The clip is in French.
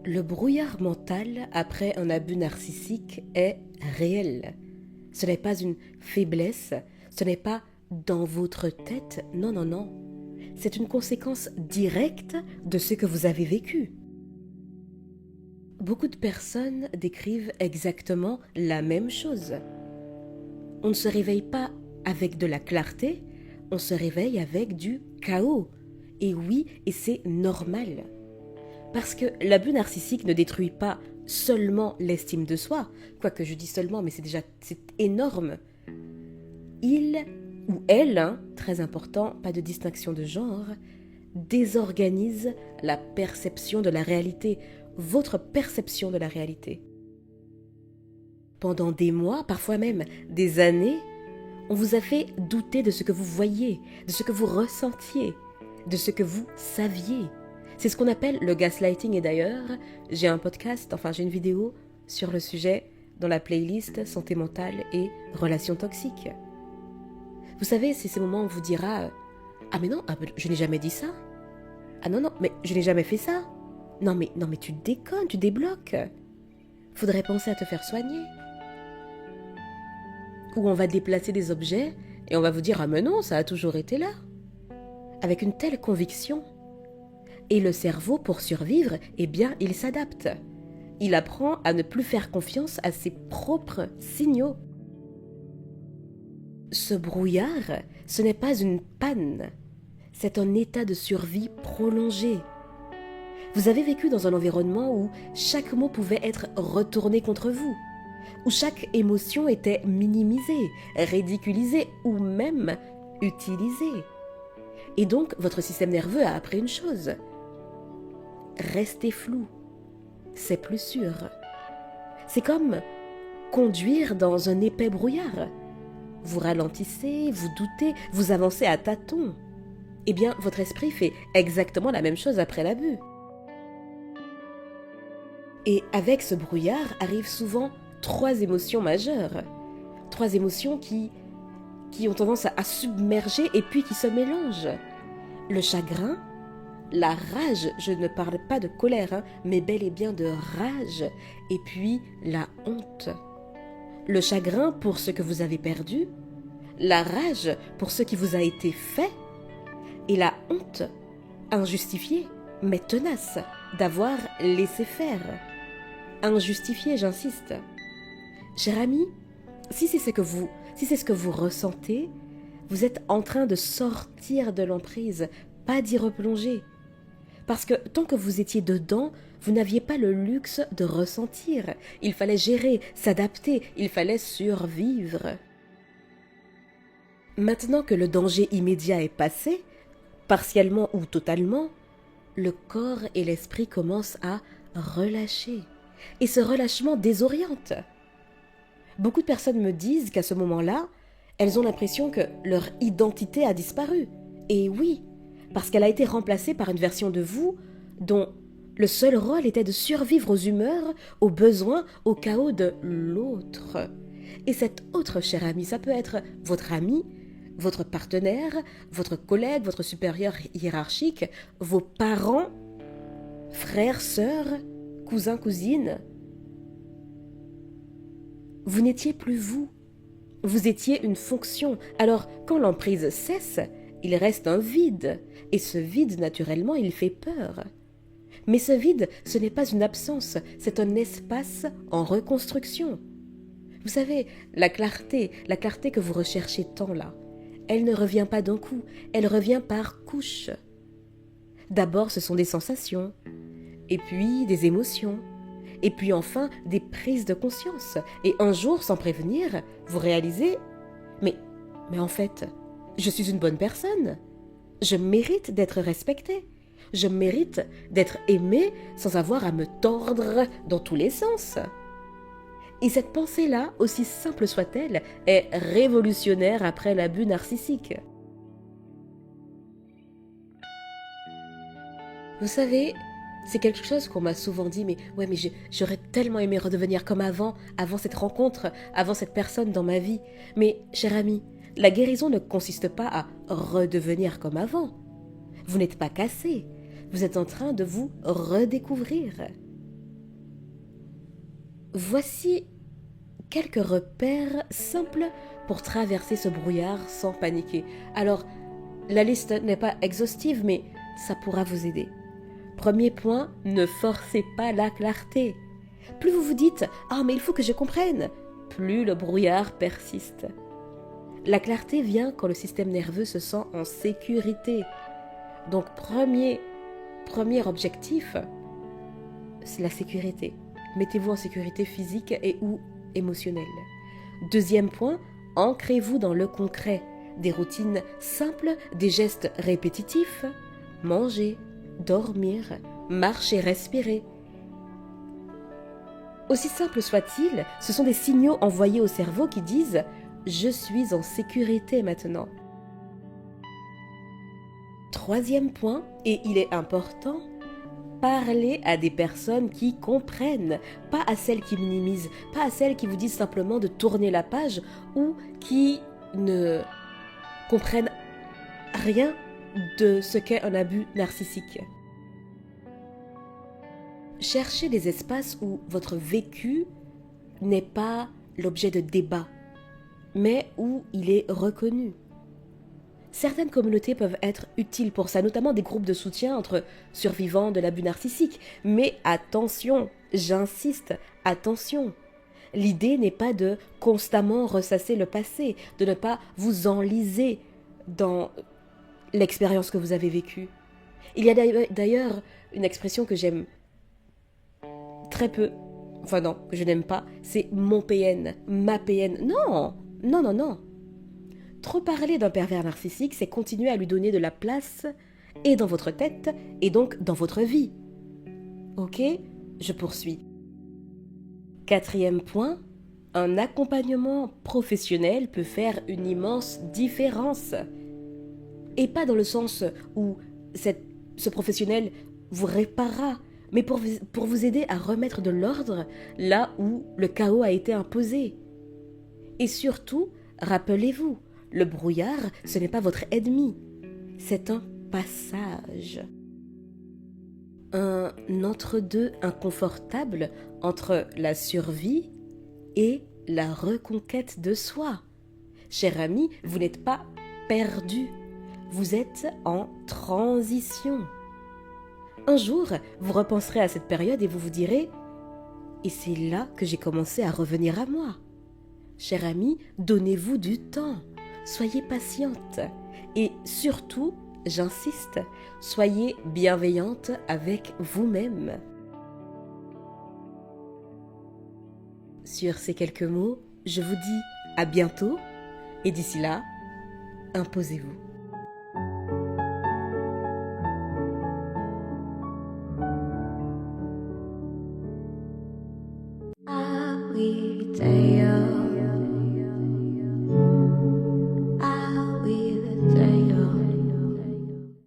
Le brouillard mental après un abus narcissique est réel. Ce n'est pas une faiblesse, ce n'est pas dans votre tête, non, non, non. C'est une conséquence directe de ce que vous avez vécu. Beaucoup de personnes décrivent exactement la même chose. On ne se réveille pas avec de la clarté, on se réveille avec du chaos. Et oui, et c'est normal. Parce que l'abus narcissique ne détruit pas seulement l'estime de soi, quoique je dis seulement, mais c'est énorme. Il ou elle, très important, pas de distinction de genre, désorganise la perception de la réalité, votre perception de la réalité. Pendant des mois, parfois même des années, on vous a fait douter de ce que vous voyiez, de ce que vous ressentiez, de ce que vous saviez. C'est ce qu'on appelle le gaslighting et d'ailleurs, j'ai un podcast, j'ai une vidéo sur le sujet dans la playlist santé mentale et relations toxiques. Vous savez, c'est ces moments où on vous dira « Ah mais non, je n'ai jamais dit ça. Ah non, mais je n'ai jamais fait ça. Non mais tu déconnes, tu débloques. Faudrait penser à te faire soigner. » Ou on va déplacer des objets et on va vous dire « Ah mais non, ça a toujours été là. » Avec une telle conviction. Et le cerveau, pour survivre, il s'adapte. Il apprend à ne plus faire confiance à ses propres signaux. Ce brouillard, ce n'est pas une panne, c'est un état de survie prolongé. Vous avez vécu dans un environnement où chaque mot pouvait être retourné contre vous, où chaque émotion était minimisée, ridiculisée ou même utilisée. Et donc, votre système nerveux a appris une chose. Restez flou, c'est plus sûr. C'est comme conduire dans un épais brouillard. Vous ralentissez, vous doutez, vous avancez à tâtons. Votre esprit fait exactement la même chose après l'abus. Et avec ce brouillard arrivent souvent 3 émotions majeures. 3 émotions qui ont tendance à submerger et puis qui se mélangent. Le chagrin, la rage, je ne parle pas de colère, mais bel et bien de rage, et puis la honte. Le chagrin pour ce que vous avez perdu, la rage pour ce qui vous a été fait, et la honte, injustifiée, mais tenace, d'avoir laissé faire. Injustifiée, j'insiste. Cher ami, si c'est ce que vous ressentez, vous êtes en train de sortir de l'emprise, pas d'y replonger. Parce que tant que vous étiez dedans, vous n'aviez pas le luxe de ressentir. Il fallait gérer, s'adapter, il fallait survivre. Maintenant que le danger immédiat est passé, partiellement ou totalement, le corps et l'esprit commencent à relâcher. Et ce relâchement désoriente. Beaucoup de personnes me disent qu'à ce moment-là, elles ont l'impression que leur identité a disparu. Et oui, parce qu'elle a été remplacée par une version de vous dont le seul rôle était de survivre aux humeurs, aux besoins, au chaos de l'autre. Et cet autre, cher ami, ça peut être votre ami, votre partenaire, votre collègue, votre supérieur hiérarchique, vos parents, frères, sœurs, cousins, cousines. Vous n'étiez plus vous. Vous étiez une fonction. Alors, quand l'emprise cesse, il reste un vide. Et ce vide, naturellement, il fait peur. Mais ce vide, ce n'est pas une absence, c'est un espace en reconstruction. Vous savez, la clarté que vous recherchez tant là, elle ne revient pas d'un coup, elle revient par couches. D'abord, ce sont des sensations, et puis des émotions, et puis enfin des prises de conscience. Et un jour, sans prévenir, vous réalisez « mais en fait, je suis une bonne personne. Je mérite d'être respectée. Je mérite d'être aimée sans avoir à me tordre dans tous les sens. » Et cette pensée-là, aussi simple soit-elle, est révolutionnaire après l'abus narcissique. Vous savez, c'est quelque chose qu'on m'a souvent dit, mais j'aurais tellement aimé redevenir comme avant cette rencontre, avant cette personne dans ma vie. Mais, cher ami, la guérison ne consiste pas à redevenir comme avant. Vous n'êtes pas cassé, vous êtes en train de vous redécouvrir. Voici quelques repères simples pour traverser ce brouillard sans paniquer. Alors, la liste n'est pas exhaustive, mais ça pourra vous aider. Premier point, ne forcez pas la clarté. Plus vous vous dites « Ah, mais il faut que je comprenne », plus le brouillard persiste. La clarté vient quand le système nerveux se sent en sécurité. Donc, premier objectif, c'est la sécurité. Mettez-vous en sécurité physique et ou émotionnelle. Deuxième point, ancrez-vous dans le concret. Des routines simples, des gestes répétitifs. Manger, dormir, marcher, respirer. Aussi simple soit-il, ce sont des signaux envoyés au cerveau qui disent « Je suis en sécurité maintenant ». Troisième point, et il est important, parlez à des personnes qui comprennent, pas à celles qui minimisent, pas à celles qui vous disent simplement de tourner la page ou qui ne comprennent rien de ce qu'est un abus narcissique. Cherchez des espaces où votre vécu n'est pas l'objet de débat, mais où il est reconnu. Certaines communautés peuvent être utiles pour ça, notamment des groupes de soutien entre survivants de l'abus narcissique. Mais attention, j'insiste, attention. L'idée n'est pas de constamment ressasser le passé, de ne pas vous enliser dans l'expérience que vous avez vécue. Il y a d'ailleurs une expression que j'aime très peu, enfin non, que je n'aime pas, c'est mon PN, ma PN. Non, non, non, non. Trop parler d'un pervers narcissique, c'est continuer à lui donner de la place, et dans votre tête, et donc dans votre vie. Ok, je poursuis. Quatrième point, un accompagnement professionnel peut faire une immense différence. Et pas dans le sens où ce professionnel vous réparera, mais pour vous aider à remettre de l'ordre là où le chaos a été imposé. Et surtout, rappelez-vous, le brouillard, ce n'est pas votre ennemi, c'est un passage. Un entre-deux inconfortable entre la survie et la reconquête de soi. Cher ami, vous n'êtes pas perdu, vous êtes en transition. Un jour, vous repenserez à cette période et vous vous direz « Et c'est là que j'ai commencé à revenir à moi ». Cher ami, donnez-vous du temps. Soyez patiente et surtout, j'insiste, soyez bienveillante avec vous-même. Sur ces quelques mots, je vous dis à bientôt et d'ici là, imposez-vous.